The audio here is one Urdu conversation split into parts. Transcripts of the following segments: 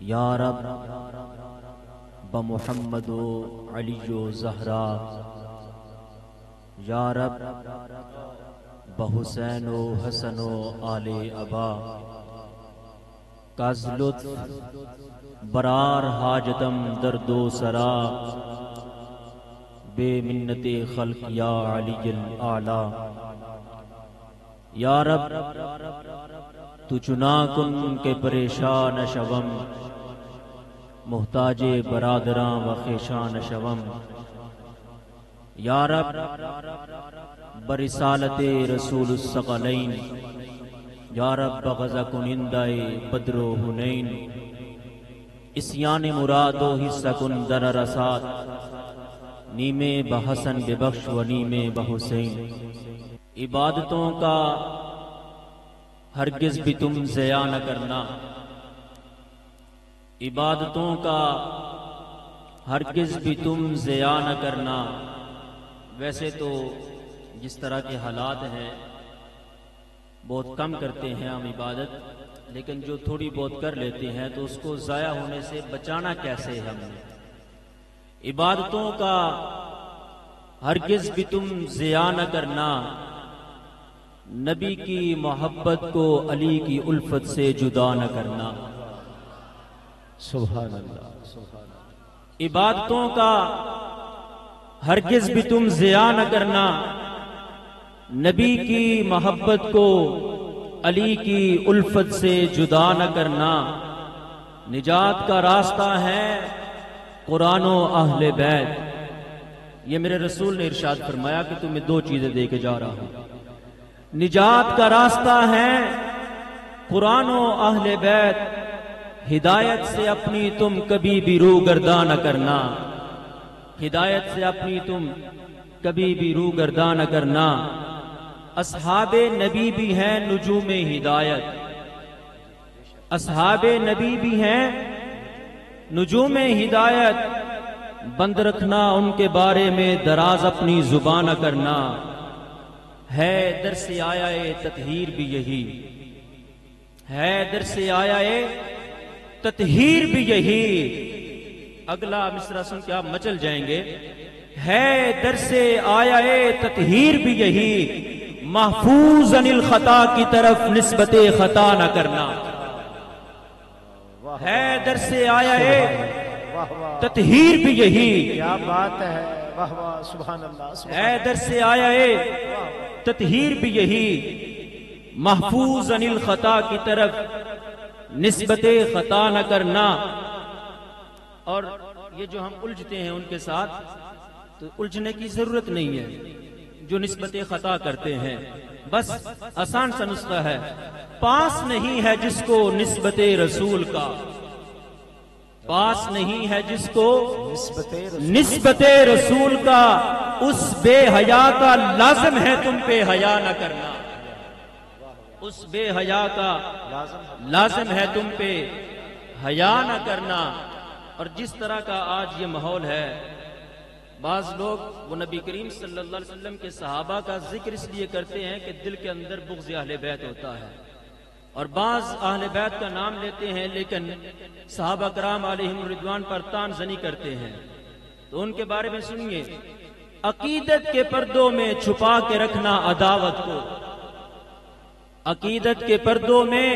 یا رب بمحمد و علی و زہرا، یا رب بحسین و حسن و آل ابا، کز لطف برار حاجتم درد و سرا، بے منت خلق یا علی الاعلی. یا رب تو چنا کن کے پریشان شوم، محتاج برادراں و خیشان شوم. یا رب برسالت رسول الثقلین، یا رب بغض کنندہ بدر و حنین، اسیان مراد و حصہ کن در رسات، نیمے بحسن ببخش و نیمے بحسین. عبادتوں کا ہرگز بھی تم ضیاع نہ کرنا، عبادتوں کا ہرگز بھی تم ضیاع نہ کرنا. ویسے تو جس طرح کے حالات ہیں بہت کم کرتے ہیں ہم عبادت، لیکن جو تھوڑی بہت کر لیتے ہیں تو اس کو ضائع ہونے سے بچانا کیسے ہے ہم نے. عبادتوں کا ہرگز بھی تم ضیاع نہ کرنا، نبی کی محبت کو علی کی الفت سے جدا نہ کرنا. سبحان اللہ سبحان اللہ. عبادتوں کا ہرگز بھی تم ضیاع نہ کرنا، نبی کی محبت کو علی کی الفت سے جدا نہ کرنا. نجات کا راستہ ہے قرآن و اہل بیت. یہ میرے رسول نے ارشاد فرمایا کہ تمہیں دو چیزیں دے کے جا رہا ہوں. نجات کا راستہ ہے قرآن و اہل بیت، ہدایت سے اپنی تم کبھی بھی روگردان نہ کرنا، ہدایت سے اپنی تم کبھی بھی روگردان نہ کرنا. اصحاب نبی بھی ہیں نجوم ہدایت، اصحاب نبی بھی ہیں نجوم ہدایت، بند رکھنا ان کے بارے میں دراز اپنی زبان نہ کرنا. ہے در سے آیا تطہیر بھی یہی، ہے در سے آیا تطہیر بھی یہی. اگلا مصرع سن کے آپ مچل جائیں گے. ہے در سے آیا تطہیر بھی یہی، محفوظ عن الخطا کی طرف نسبت خطا نہ کرنا. ہے در سے آیا تطہیر بھی یہی، کیا بات ہے. واہ واہ سبحان اللہ. ہے در سے آیا تطہیر بھی یہی، محفوظ عن الخطا کی طرف نسبت خطا نہ کرنا. اور یہ جو ہم الجھتے ہیں ان کے ساتھ، تو الجھنے کی ضرورت نہیں ہے. جو نسبت خطا کرتے ہیں بس آسان سا نسخہ ہے، پاس نہیں ہے جس کو نسبت رسول کا، پاس نہیں ہے جس کو نسبت رسول کا، اس بے حیا کا لازم ہے تم پہ حیا نہ کرنا، اس بے حیا کا لازم ہے تم پہ حیا نہ کرنا. اور جس طرح کا آج یہ ماحول ہے، بعض لوگ وہ نبی کریم صلی اللہ علیہ وسلم کے صحابہ کا ذکر اس لیے کرتے ہیں کہ دل کے اندر بغض اہل بیت ہوتا ہے، اور بعض اہل بیت کا نام لیتے ہیں لیکن صحابہ کرام علیہم رضوان پر تان زنی کرتے ہیں. تو ان کے بارے میں سنیے. عقیدت کے پردوں میں چھپا کے رکھنا عداوت کو، عقیدت کے پردوں میں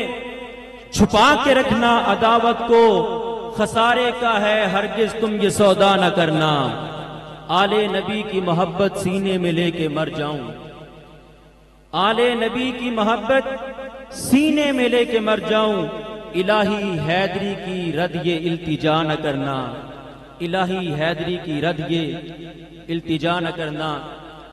چھپا کے رکھنا عداوت کو، خسارے کا ہے ہرگز تم یہ سودا نہ کرنا. آل نبی کی محبت سینے میں لے کے مر جاؤں، آل نبی کی محبت سینے میں لے کے مر جاؤں. الہی حیدری کی رد یہ التجا نہ کرنا، الہی حیدری کی رد یہ التجا نہ کرنا.